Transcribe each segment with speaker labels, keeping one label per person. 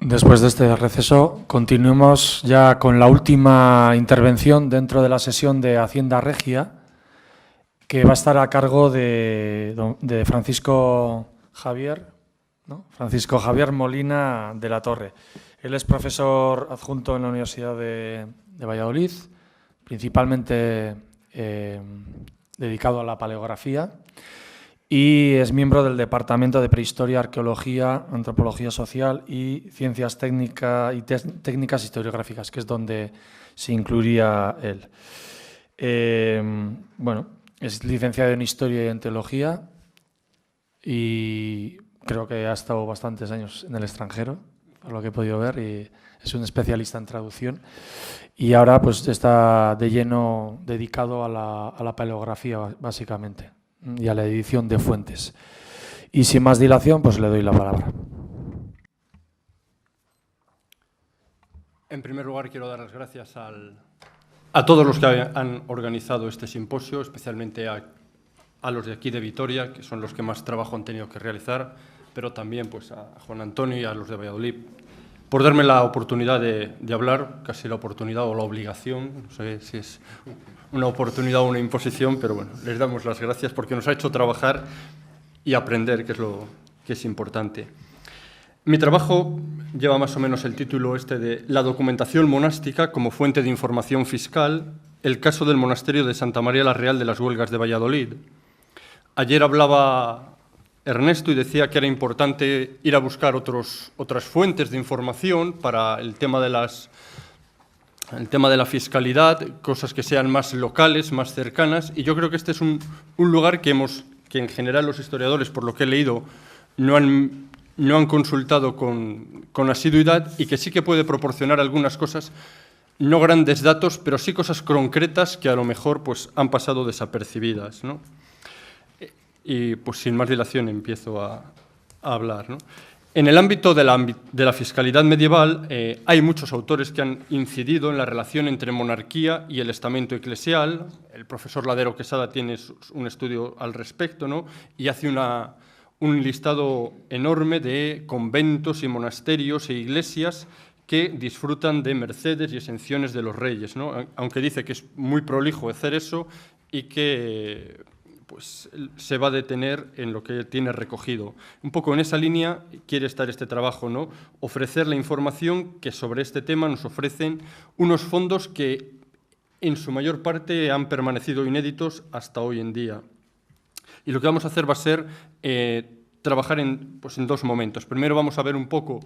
Speaker 1: Después de este receso, continuemos ya con la última intervención dentro de la sesión de Hacienda Regia, que va a estar a cargo de Francisco Javier, ¿no? Francisco Javier Molina de la Torre. Él es profesor adjunto en la Universidad de Valladolid, principalmente dedicado a la paleografía, y es miembro del Departamento de Prehistoria, Arqueología, Antropología Social y Ciencias Técnicas Historiográficas, que es donde se incluiría él. Bueno, es licenciado en Historia y en Teología y creo que ha estado bastantes años en el extranjero, por lo que he podido ver, y es un especialista en traducción. Y ahora pues está de lleno dedicado a la paleografía, básicamente, y a la edición de fuentes. Y sin más dilación, pues le doy la palabra.
Speaker 2: En primer lugar, quiero dar las gracias a todos los que han organizado este simposio, especialmente a los de aquí de Vitoria, que son los que más trabajo han tenido que realizar, pero también pues, a Juan Antonio y a los de Valladolid, por darme la oportunidad de hablar, casi la oportunidad o la obligación, no sé si es una oportunidad o una imposición, pero bueno, les damos las gracias porque nos ha hecho trabajar y aprender, que es lo que es importante. Mi trabajo lleva más o menos el título este de La documentación monástica como fuente de información fiscal, el caso del monasterio de Santa María la Real de las Huelgas de Valladolid. Ayer hablaba Ernesto y decía que era importante ir a buscar otras fuentes de información para el tema de la fiscalidad, cosas que sean más locales, más cercanas, y yo creo que este es un lugar que en general los historiadores, por lo que he leído, no han consultado con asiduidad y que sí que puede proporcionar algunas cosas, no grandes datos, pero sí cosas concretas que a lo mejor pues, han pasado desapercibidas, ¿no? Y pues sin más dilación empiezo a hablar, ¿no? En el ámbito de la fiscalidad medieval hay muchos autores que han incidido en la relación entre monarquía y el estamento eclesial. El profesor Ladero Quesada tiene un estudio al respecto, ¿no? Y hace un listado enorme de conventos y monasterios e iglesias que disfrutan de mercedes y exenciones de los reyes, ¿no? Aunque dice que es muy prolijo hacer eso y que pues, se va a detener en lo que tiene recogido. Un poco en esa línea quiere estar este trabajo, ¿no? Ofrecer la información que sobre este tema nos ofrecen unos fondos que en su mayor parte han permanecido inéditos hasta hoy en día. Y lo que vamos a hacer va a ser trabajar en dos momentos. Primero vamos a ver un poco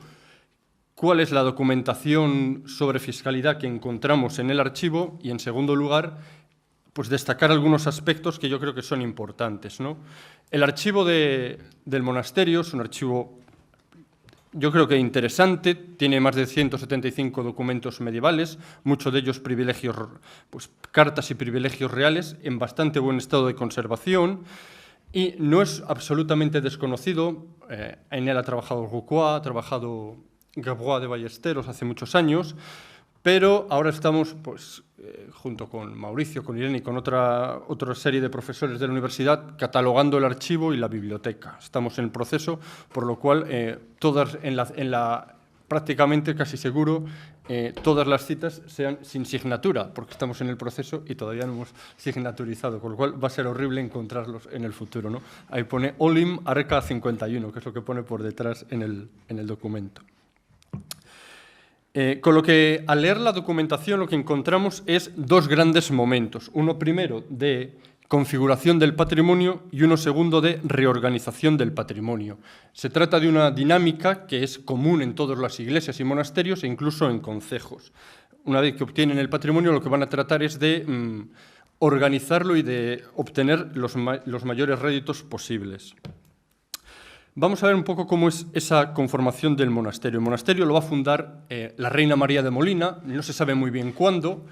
Speaker 2: cuál es la documentación sobre fiscalidad que encontramos en el archivo y, en segundo lugar, pues destacar algunos aspectos que yo creo que son importantes, ¿no? El archivo del monasterio es un archivo, yo creo que interesante, tiene más de 175 documentos medievales, muchos de ellos privilegios, pues, cartas y privilegios reales, en bastante buen estado de conservación, y no es absolutamente desconocido. En él ha trabajado Roucois, ha trabajado Gabrois de Ballesteros hace muchos años, pero ahora estamos, pues, junto con Mauricio, con Irene y con otra serie de profesores de la universidad, catalogando el archivo y la biblioteca. Estamos en el proceso, por lo cual todas prácticamente, casi seguro, todas las citas sean sin signatura, porque estamos en el proceso y todavía no hemos signaturizado, con lo cual va a ser horrible encontrarlos en el futuro, ¿no? Ahí pone Olim Arca 51, que es lo que pone por detrás en el documento. Con lo que al leer la documentación lo que encontramos es dos grandes momentos. Uno primero de configuración del patrimonio y uno segundo de reorganización del patrimonio. Se trata de una dinámica que es común en todas las iglesias y monasterios e incluso en concejos. Una vez que obtienen el patrimonio, lo que van a tratar es de organizarlo y de obtener los mayores réditos posibles. Vamos a ver un poco cómo es esa conformación del monasterio. El monasterio lo va a fundar la reina María de Molina, no se sabe muy bien cuándo.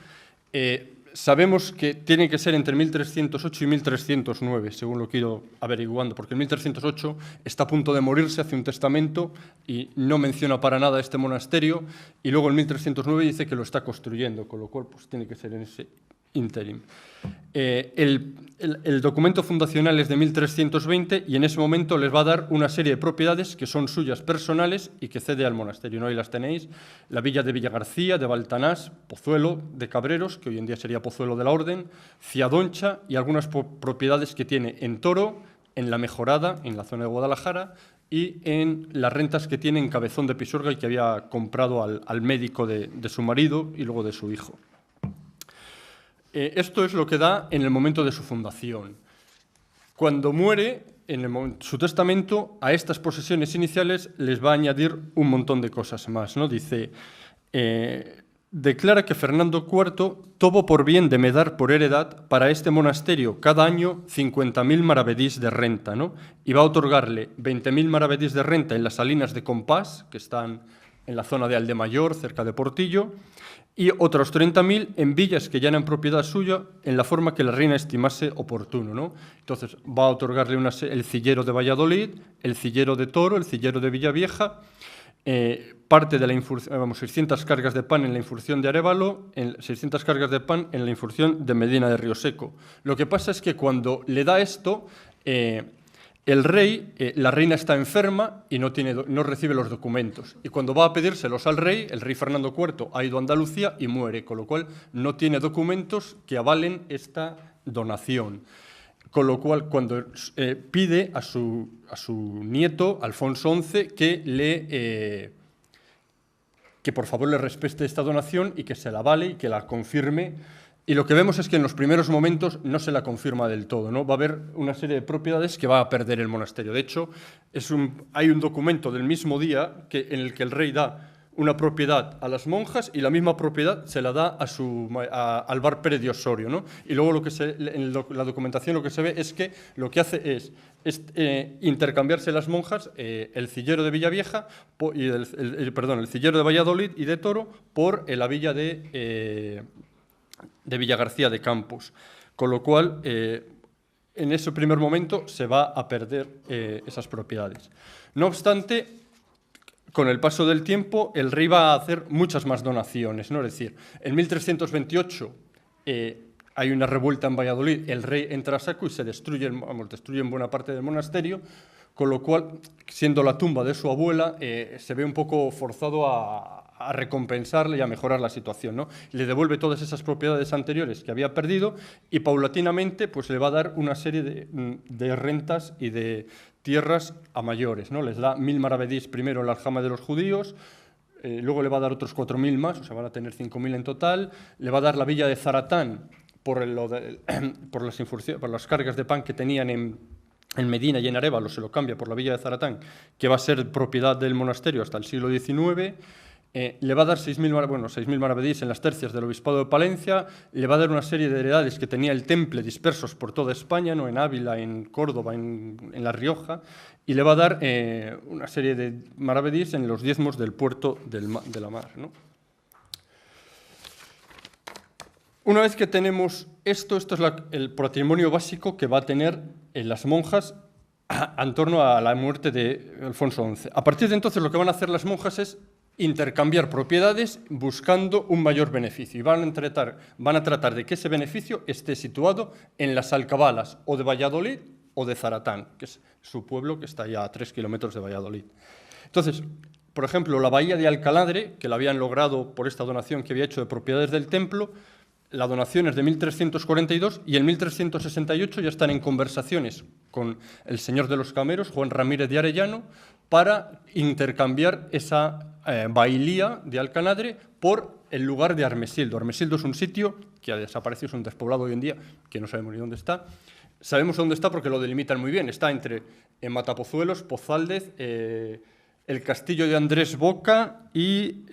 Speaker 2: Sabemos que tiene que ser entre 1308 y 1309, según lo que he ido averiguando, porque en 1308 está a punto de morirse, hace un testamento y no menciona para nada este monasterio, y luego en 1309 dice que lo está construyendo, con lo cual pues, tiene que ser interim. El documento fundacional es de 1320 y en ese momento les va a dar una serie de propiedades que son suyas personales y que cede al monasterio, ¿no? Ahí las tenéis, la villa de Villagarcía, de Baltanás, Pozuelo de Cabreros, que hoy en día sería Pozuelo de la Orden, Ciadoncha y algunas propiedades que tiene en Toro, en La Mejorada, en la zona de Guadalajara, y en las rentas que tiene en Cabezón de Pisuerga y que había comprado al médico de su marido y luego de su hijo. Esto es lo que da en el momento de su fundación. Cuando muere, en su testamento, a estas posesiones iniciales les va a añadir un montón de cosas más, ¿no? Dice, declara que Fernando IV tuvo por bien de me dar por heredad para este monasterio cada año 50.000 maravedís de renta, ¿no? Y va a otorgarle 20.000 maravedís de renta en las salinas de Compás, que están en la zona de Aldemayor, cerca de Portillo, y otros 30.000 en villas que ya eran propiedad suya en la forma que la reina estimase oportuno, ¿no? Entonces va a otorgarle el cillero de Valladolid, el cillero de Toro, el cillero de Villavieja, parte de la infurción, 600 cargas de pan en la infurción de Arévalo, 600 cargas de pan en la infurción de Medina de Rioseco. Lo que pasa es que cuando le da esto, el rey, la reina está enferma y no recibe los documentos. Y cuando va a pedírselos al rey, el rey Fernando IV ha ido a Andalucía y muere, con lo cual no tiene documentos que avalen esta donación. Con lo cual, cuando pide a su nieto, Alfonso XI, que por favor le respete esta donación y que se la avale y que la confirme. Y lo que vemos es que en los primeros momentos no se la confirma del todo, ¿no? Va a haber una serie de propiedades que va a perder el monasterio. De hecho, hay un documento del mismo día en el que el rey da una propiedad a las monjas y la misma propiedad se la da a Álvar Pérez de Osorio, ¿no? Y luego en la documentación lo que se ve es que lo que hace es intercambiarse las monjas el cillero de Villavieja y el cillero de Valladolid y de Toro por la villa de Villagarcía de Campos, con lo cual en ese primer momento se va a perder esas propiedades. No obstante, con el paso del tiempo, el rey va a hacer muchas más donaciones, ¿no? Es decir, en 1328 hay una revuelta en Valladolid, el rey entra a saco y se destruyen buena parte del monasterio, con lo cual, siendo la tumba de su abuela, se ve un poco forzado a recompensarle y a mejorar la situación, ¿no? Le devuelve todas esas propiedades anteriores que había perdido y paulatinamente pues, le va a dar una serie de rentas y de tierras a mayores, ¿no? Les da 1.000 maravedís primero en la aljama de los judíos, luego le va a dar otros 4.000 más, o sea, van a tener 5.000 en total, le va a dar la villa de Zaratán por las cargas de pan que tenían en Medina y en Arévalo, se lo cambia por la villa de Zaratán, que va a ser propiedad del monasterio hasta el siglo XIX. Le va a dar 6.000 maravedís en las tercias del Obispado de Palencia, le va a dar una serie de heredades que tenía el Temple dispersos por toda España, ¿no? En Ávila, en Córdoba, en La Rioja, y le va a dar una serie de maravedís en los diezmos del puerto de la mar, ¿no? Una vez que tenemos esto es el patrimonio básico que va a tener las monjas en torno a la muerte de Alfonso XI. A partir de entonces lo que van a hacer las monjas es intercambiar propiedades buscando un mayor beneficio y van a tratar de que ese beneficio esté situado en las alcabalas o de Valladolid o de Zaratán, que es su pueblo que está ya a 3 kilómetros de Valladolid. Entonces, por ejemplo, la bahía de Alcaladre, que la habían logrado por esta donación que había hecho de propiedades del templo, la donación es de 1342 y en 1368 ya están en conversaciones con el señor de los Cameros, Juan Ramírez de Arellano, para intercambiar esa bailía de Alcanadre por el lugar de Armesildo. Armesildo es un sitio que ha desaparecido, es un despoblado hoy en día, que no sabemos ni dónde está. Sabemos dónde está porque lo delimitan muy bien. Está entre Matapozuelos, Pozaldez, el castillo de Andrés Boca y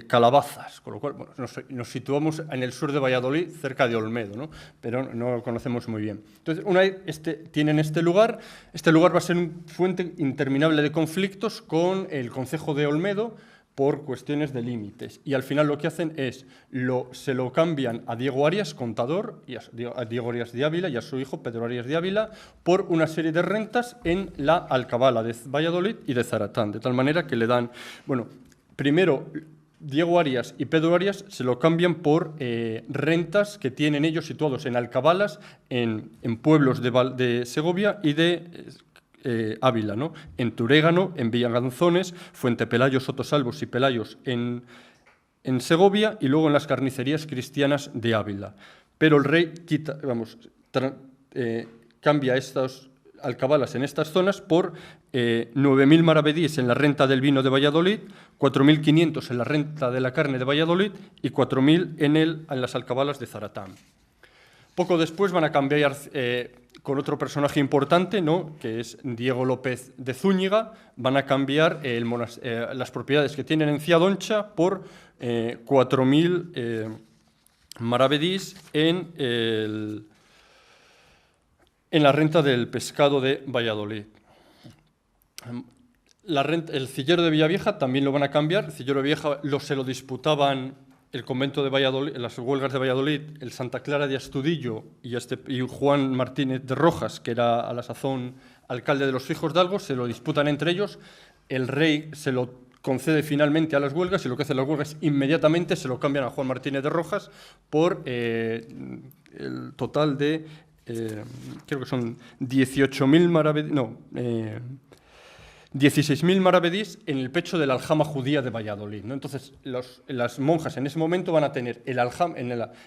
Speaker 2: Calabazas, con lo cual bueno, nos situamos en el sur de Valladolid, cerca de Olmedo, ¿no? Pero no lo conocemos muy bien. Entonces, una vez tienen este lugar va a ser una fuente interminable de conflictos con el concejo de Olmedo por cuestiones de límites. Y al final lo que hacen es, se lo cambian a Diego Arias, contador, y a Diego Arias de Ávila y a su hijo Pedro Arias de Ávila, por una serie de rentas en la alcabala de Valladolid y de Zaratán, de tal manera que le dan, bueno, primero Diego Arias y Pedro Arias se lo cambian por rentas que tienen ellos situados en alcabalas, en pueblos de Segovia y de Ávila, ¿no? En Turégano, en Villaganzones, Fuentepelayos, Sotosalvos y Pelayos en Segovia, y luego en las carnicerías cristianas de Ávila. Pero el rey cambia estas alcabalas en estas zonas por 9.000 maravedíes en la renta del vino de Valladolid, 4.500 en la renta de la carne de Valladolid y 4.000 en las alcabalas de Zaratán. Poco después van a cambiar con otro personaje importante, ¿no?, que es Diego López de Zúñiga. Van a cambiar las propiedades que tienen en Ciadoncha por 4.000 maravedís en la renta del pescado de Valladolid. El cillero de Villavieja también lo van a cambiar. El cillero de Villavieja se lo disputaban el convento de Valladolid, las huelgas de Valladolid, el Santa Clara de Astudillo y Juan Martínez de Rojas, que era a la sazón alcalde de los Hijos de Algo, se lo disputan entre ellos. El rey se lo concede finalmente a las huelgas, y lo que hacen las huelgas inmediatamente se lo cambian a Juan Martínez de Rojas por el total de, creo que son 18.000 maravedís, no, 16.000 maravedís en el pecho de la aljama judía de Valladolid, ¿no? Entonces, las monjas en ese momento van a tener en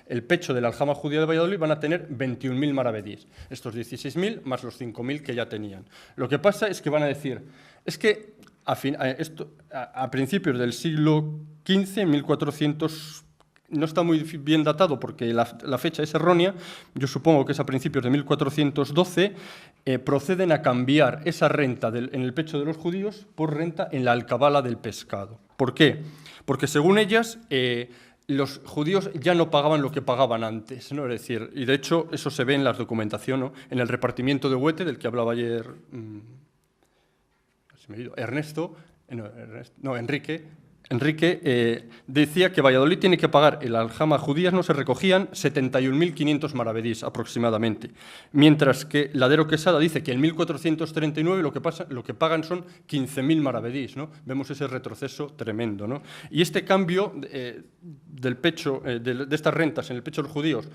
Speaker 2: el pecho de la aljama judía de Valladolid van a tener 21.000 maravedís. Estos 16.000 más los 5.000 que ya tenían. Lo que pasa es que van a decir, es que a principios del siglo XV, 1400, no está muy bien datado porque la fecha es errónea, yo supongo que es a principios de 1412, proceden a cambiar esa renta en el pecho de los judíos por renta en la alcabala del pescado. ¿Por qué? Porque según ellas, los judíos ya no pagaban lo que pagaban antes, ¿no? Es decir, y de hecho eso se ve en la documentación, ¿no?, en el repartimiento de huete del que hablaba ayer Enrique decía que Valladolid tiene que pagar, en la aljama judías no se recogían 71.500 maravedís aproximadamente, mientras que Ladero Quesada dice que en 1439 lo que pagan son 15.000 maravedís, ¿no? Vemos ese retroceso tremendo, ¿no? Y este cambio del pecho, de estas rentas en el pecho de los judíos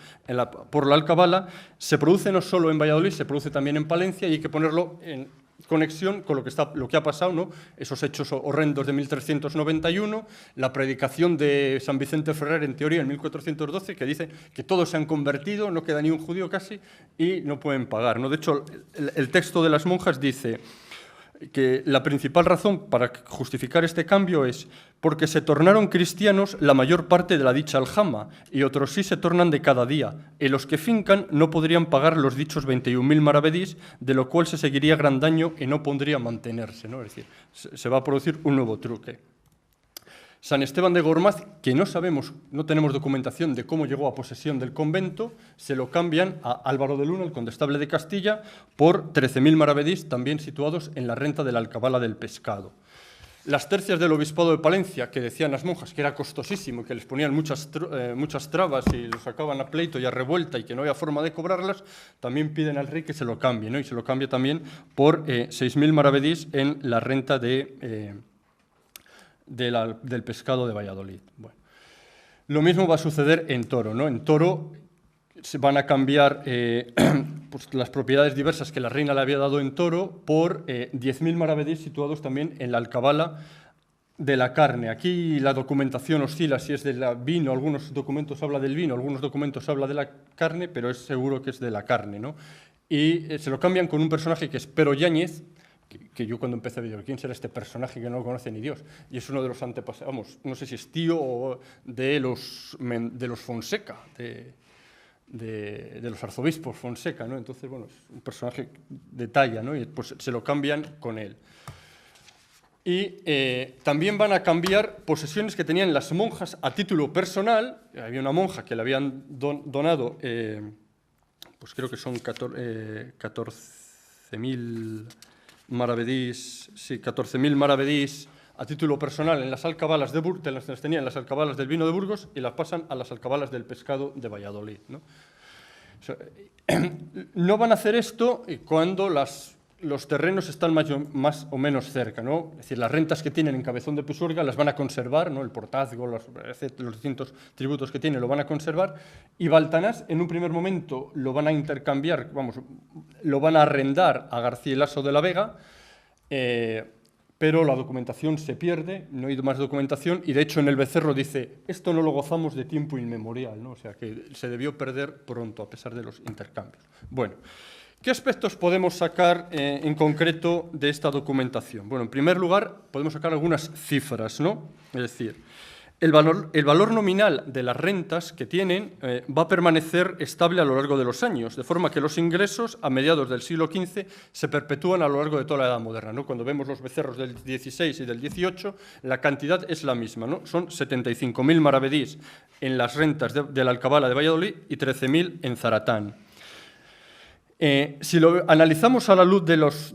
Speaker 2: por la alcabala se produce no solo en Valladolid, se produce también en Palencia, y hay que ponerlo en conexión con lo que ha pasado, ¿no? Esos hechos horrendos de 1391, la predicación de San Vicente Ferrer, en teoría, en 1412, que dice que todos se han convertido, no queda ni un judío casi, y no pueden pagar, ¿no? De hecho, el texto de las monjas dice que la principal razón para justificar este cambio es porque se tornaron cristianos la mayor parte de la dicha aljama, y otros sí se tornan de cada día, y los que fincan no podrían pagar los dichos 21.000 maravedís, de lo cual se seguiría gran daño y no podría mantenerse, ¿no? Es decir, se va a producir un nuevo truque. San Esteban de Gormaz, que no tenemos documentación de cómo llegó a posesión del convento, se lo cambian a Álvaro de Luna, el condestable de Castilla, por 13.000 maravedís, también situados en la renta de la alcabala del pescado. Las tercias del obispado de Palencia, que decían las monjas que era costosísimo y que les ponían muchas trabas y los sacaban a pleito y a revuelta y que no había forma de cobrarlas, también piden al rey que se lo cambie, ¿no? Y se lo cambia también por 6.000 maravedís en la renta del pescado de Valladolid. Bueno, lo mismo va a suceder en Toro, ¿no? En Toro se van a cambiar pues las propiedades diversas que la reina le había dado en Toro por 10.000 maravedís situados también en la alcabala de la carne. Aquí la documentación oscila si es del vino, algunos documentos habla del vino, algunos documentos habla de la carne, pero es seguro que es de la carne, ¿no? Y se lo cambian con un personaje que es Pero Yáñez, que yo cuando empecé a ver, ¿quién será este personaje que no lo conoce ni Dios? Y es uno de los antepasados, vamos, no sé si es tío o de los Fonseca, de los arzobispos Fonseca, ¿no? Entonces, bueno, es un personaje de talla, ¿no? Y pues se lo cambian con él. Y también van a cambiar posesiones que tenían las monjas a título personal. Había una monja que le habían donado, pues creo que son 14.000 maravedís, sí, 14.000 maravedís a título personal en las alcabalas de Burgos, las tenían en las alcabalas del vino de Burgos y las pasan a las alcabalas del pescado de Valladolid, ¿no? No van a hacer esto cuando las los terrenos están más o menos cerca, ¿no? Es decir, las rentas que tienen en Cabezón de Pisuerga las van a conservar, ¿no? El portazgo, los distintos tributos que tienen lo van a conservar, y Baltanás en un primer momento lo van a intercambiar, vamos, lo van a arrendar a García Laso de la Vega, pero la documentación se pierde, no hay más documentación, y de hecho en el Becerro dice, esto no lo gozamos de tiempo inmemorial, ¿no? O sea que se debió perder pronto a pesar de los intercambios. Bueno, ¿qué aspectos podemos sacar en concreto de esta documentación? Bueno, en primer lugar, podemos sacar algunas cifras, ¿no? Es decir, el valor nominal de las rentas que tienen va a permanecer estable a lo largo de los años, de forma que los ingresos a mediados del siglo XV se perpetúan a lo largo de toda la Edad Moderna, ¿no? Cuando vemos los becerros del XVI y del XVIII, la cantidad es la misma, ¿no? Son 75.000 maravedís en las rentas de la Alcabala de Valladolid y 13.000 en Zaratán. Si lo analizamos a la luz de las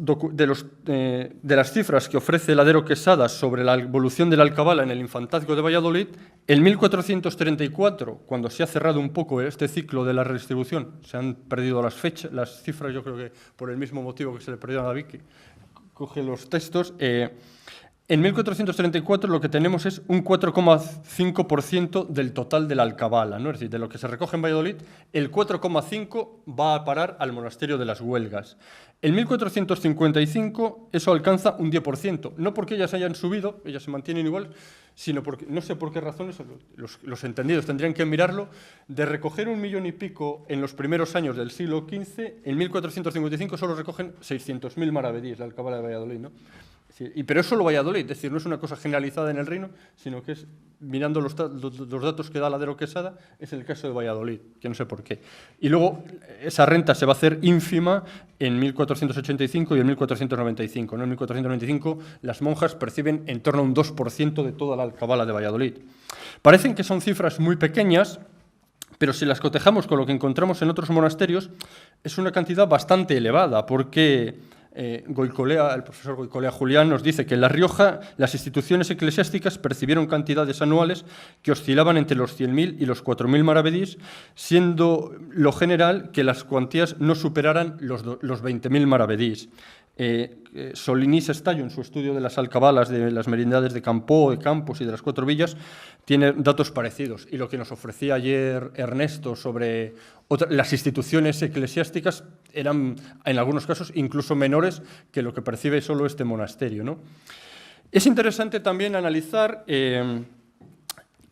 Speaker 2: cifras que ofrece Ladero Quesada sobre la evolución de la alcabala en el infantazgo de Valladolid, en 1434, cuando se ha cerrado un poco este ciclo de la redistribución, se han perdido las fechas, las cifras, yo creo que por el mismo motivo que se le perdió a David, que coge los textos. En 1434 lo que tenemos es un 4,5% del total de la alcabala, ¿no? Es decir, de lo que se recoge en Valladolid, el 4,5% va a parar al monasterio de las Huelgas. En 1455 eso alcanza un 10%, no porque ellas hayan subido, ellas se mantienen igual, sino porque, no sé por qué razones, los entendidos tendrían que mirarlo, de recoger 1 millón y pico en los primeros años del siglo XV, en 1455 solo recogen 600.000 maravedíes, la alcabala de Valladolid, ¿no? Pero es solo Valladolid, es decir, no es una cosa generalizada en el reino, sino que es, mirando los datos que da Ladero Quesada, es el caso de Valladolid, que no sé por qué. Y luego esa renta se va a hacer ínfima en 1485 y en 1495. ¿No? En 1495 las monjas perciben en torno a un 2% de toda la alcabala de Valladolid. Parecen que son cifras muy pequeñas, pero si las cotejamos con lo que encontramos en otros monasterios, es una cantidad bastante elevada, porque el profesor Goicolea Julián nos dice que en La Rioja las instituciones eclesiásticas percibieron cantidades anuales que oscilaban entre los 100.000 y los 4.000 maravedís, siendo lo general que las cuantías no superaran los 20.000 maravedís. Solinís Estallo, en su estudio de las alcabalas de las merindades de Campoo, de Campos y de las Cuatro Villas, tiene datos parecidos. Y lo que nos ofrecía ayer Ernesto sobre las instituciones eclesiásticas eran, en algunos casos, incluso menores que lo que percibe solo este monasterio, ¿no? Es interesante también analizar que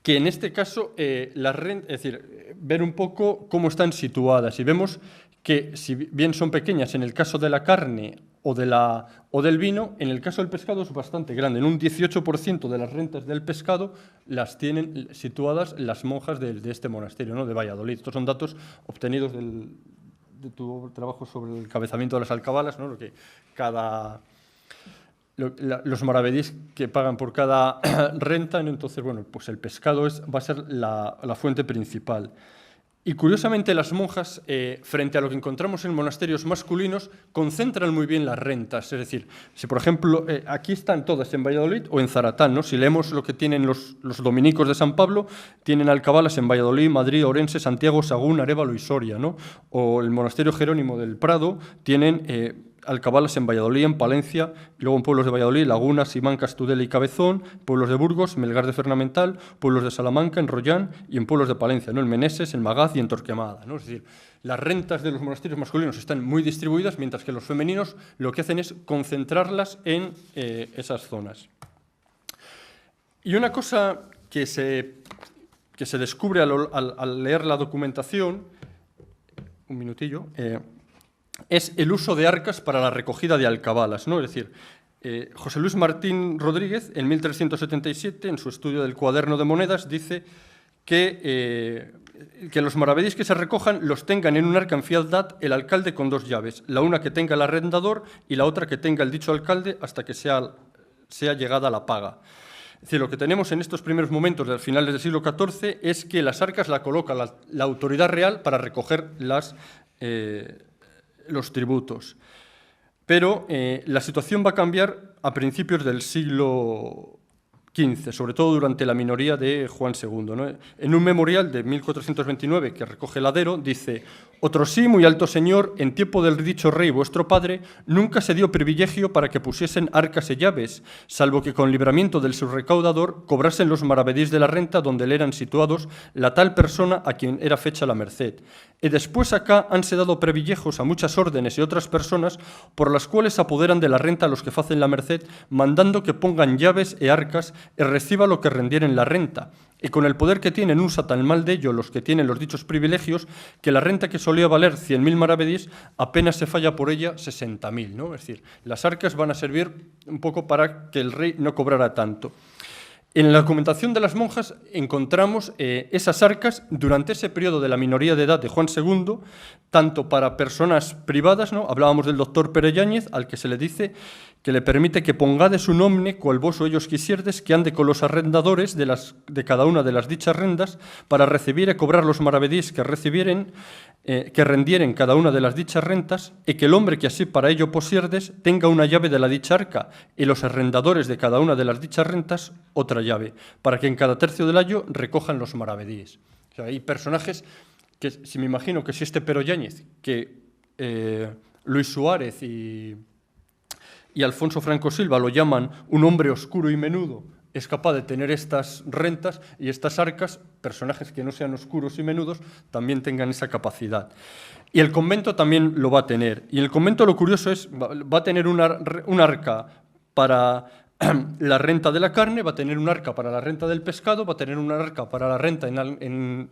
Speaker 2: en este caso las rentas, es decir, ver un poco cómo están situadas. Y vemos que, si bien son pequeñas en el caso de la carne o del vino, en el caso del pescado es bastante grande. En un 18% de las rentas del pescado las tienen situadas las monjas de este monasterio, ¿no? De Valladolid. Estos son datos obtenidos de tu trabajo sobre el encabezamiento de las alcabalas, ¿no? Los maravedís que pagan por cada renta, ¿no? Entonces, bueno, pues el pescado va a ser la fuente principal. Y curiosamente las monjas, frente a lo que encontramos en monasterios masculinos, concentran muy bien las rentas. Es decir, si por ejemplo, aquí están todas en Valladolid o en Zaratán, ¿no? Si leemos lo que tienen los dominicos de San Pablo, tienen alcabalas en Valladolid, Madrid, Orense, Santiago, Sagún, Arévalo y Soria, ¿no? O el monasterio Jerónimo del Prado tienen alcabalas en Valladolid, en Palencia, y luego en pueblos de Valladolid, Laguna, Simancas, Tudela y Cabezón, pueblos de Burgos, Melgar de Fernamental, pueblos de Salamanca, en Rollán y en pueblos de Palencia, ¿no? En Meneses, en Magaz y en Torquemada, ¿no? Es decir, las rentas de los monasterios masculinos están muy distribuidas, mientras que los femeninos lo que hacen es concentrarlas en esas zonas. Y una cosa que se descubre al leer la documentación, un minutillo, es el uso de arcas para la recogida de alcabalas, ¿no? Es decir, José Luis Martín Rodríguez, en 1377, en su estudio del cuaderno de monedas, dice que los maravedís que se recojan los tengan en un arca en fialdad el alcalde con 2 llaves, la una que tenga el arrendador y la otra que tenga el dicho alcalde hasta que sea llegada la paga. Es decir, lo que tenemos en estos primeros momentos del finales del siglo XIV es que las arcas la coloca la autoridad real para recoger los tributos. Pero la situación va a cambiar a principios del siglo XV, sobre todo durante la minoría de Juan II, ¿no? En un memorial de 1429 que recoge Ladero, dice: «Otrosí, muy alto señor, en tiempo del dicho rey vuestro padre, nunca se dio privilegio para que pusiesen arcas y llaves, salvo que con libramiento del subrecaudador cobrasen los maravedís de la renta donde le eran situados la tal persona a quien era fecha la merced. Y después acá hanse dado privilegios a muchas órdenes y otras personas, por las cuales apoderan de la renta a los que facen la merced, mandando que pongan llaves e arcas y reciba lo que rendieren la renta. Y con el poder que tienen usa tan mal de ello los que tienen los dichos privilegios, que la renta que solía valer 100.000 maravedís, apenas se falla por ella 60.000, ¿no? Es decir, las arcas van a servir un poco para que el rey no cobrara tanto. En la documentación de las monjas encontramos esas arcas durante ese periodo de la minoría de edad de Juan II, tanto para personas privadas, ¿no? Hablábamos del doctor Pere Yáñez, al que se le dice que le permite que pongades un omne, cual vos o ellos quisierdes, que ande con los arrendadores de cada una de las dichas rendas, para recibir y cobrar los maravedís que recibieren, que rendieren cada una de las dichas rentas, y que el hombre que así para ello posierdes tenga una llave de la dicha arca, y los arrendadores de cada una de las dichas rentas otra llave, para que en cada tercio del año recojan los maravedís». O sea, hay personajes que, si me imagino que si este Pero Yáñez, que Luis Suárez y Alfonso Franco Silva lo llaman un hombre oscuro y menudo, es capaz de tener estas rentas y estas arcas, personajes que no sean oscuros y menudos también tengan esa capacidad. Y el convento también lo va a tener. Y el convento, lo curioso es, va a tener un arca para la renta de la carne, va a tener un arca para la renta del pescado, va a tener un arca para la renta en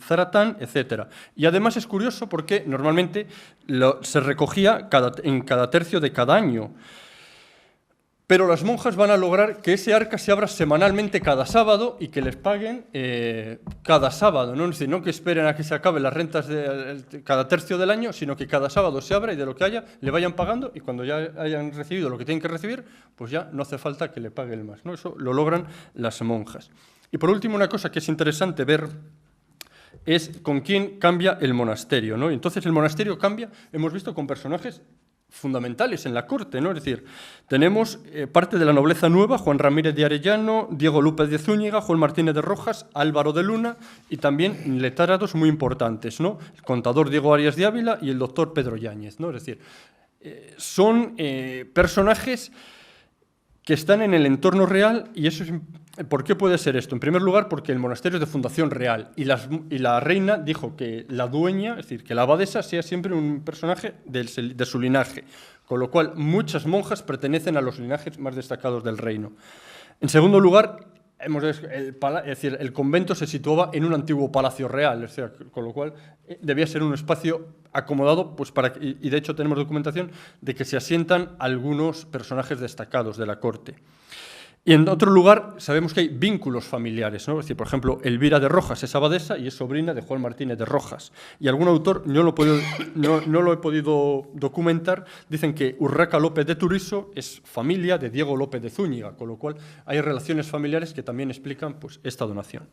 Speaker 2: Zaratán, etc. Y además es curioso porque normalmente se recogía en cada tercio de cada año. Pero las monjas van a lograr que ese arca se abra semanalmente cada sábado y que les paguen cada sábado, ¿no? Es decir, no que esperen a que se acaben las rentas de cada tercio del año, sino que cada sábado se abra y de lo que haya le vayan pagando, y cuando ya hayan recibido lo que tienen que recibir, pues ya no hace falta que le paguen más, ¿no? Eso lo logran las monjas. Y por último, una cosa que es interesante ver es con quién cambia el monasterio, ¿no? Entonces el monasterio cambia, hemos visto, con personajes fundamentales en la corte, ¿no? Es decir, tenemos parte de la nobleza nueva: Juan Ramírez de Arellano, Diego López de Zúñiga, Juan Martínez de Rojas, Álvaro de Luna, y también letrados muy importantes, ¿no? El contador Diego Arias de Ávila y el doctor Pedro Yáñez, ¿no? Es decir, son personajes que están en el entorno real. Y eso es, ¿por qué puede ser esto? En primer lugar, porque el monasterio es de fundación real y la reina dijo que la dueña, es decir, que la abadesa, sea siempre un personaje de su linaje, con lo cual muchas monjas pertenecen a los linajes más destacados del reino. En segundo lugar, el convento se situaba en un antiguo palacio real, o sea, con lo cual debía ser un espacio acomodado, pues y de hecho tenemos documentación de que se asientan algunos personajes destacados de la corte. Y en otro lugar sabemos que hay vínculos familiares, ¿no? Es decir, por ejemplo, Elvira de Rojas es abadesa y es sobrina de Juan Martínez de Rojas. Y algún autor, no lo he podido documentar, dicen que Urraca López de Turiso es familia de Diego López de Zúñiga, con lo cual hay relaciones familiares que también explican, pues, esta donación.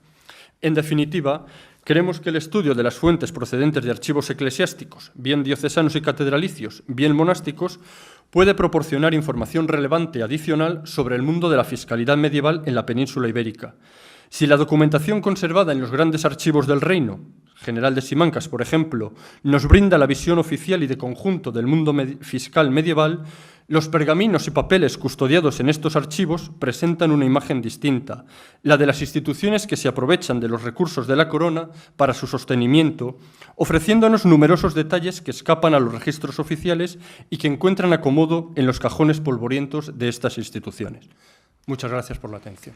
Speaker 2: En definitiva, creemos que el estudio de las fuentes procedentes de archivos eclesiásticos, bien diocesanos y catedralicios, bien monásticos, puede proporcionar información relevante adicional sobre el mundo de la fiscalidad medieval en la península ibérica. Si la documentación conservada en los grandes archivos del reino, General de Simancas, por ejemplo, nos brinda la visión oficial y de conjunto del mundo fiscal medieval, los pergaminos y papeles custodiados en estos archivos presentan una imagen distinta, la de las instituciones que se aprovechan de los recursos de la corona para su sostenimiento, ofreciéndonos numerosos detalles que escapan a los registros oficiales y que encuentran acomodo en los cajones polvorientos de estas instituciones. Muchas gracias por la atención.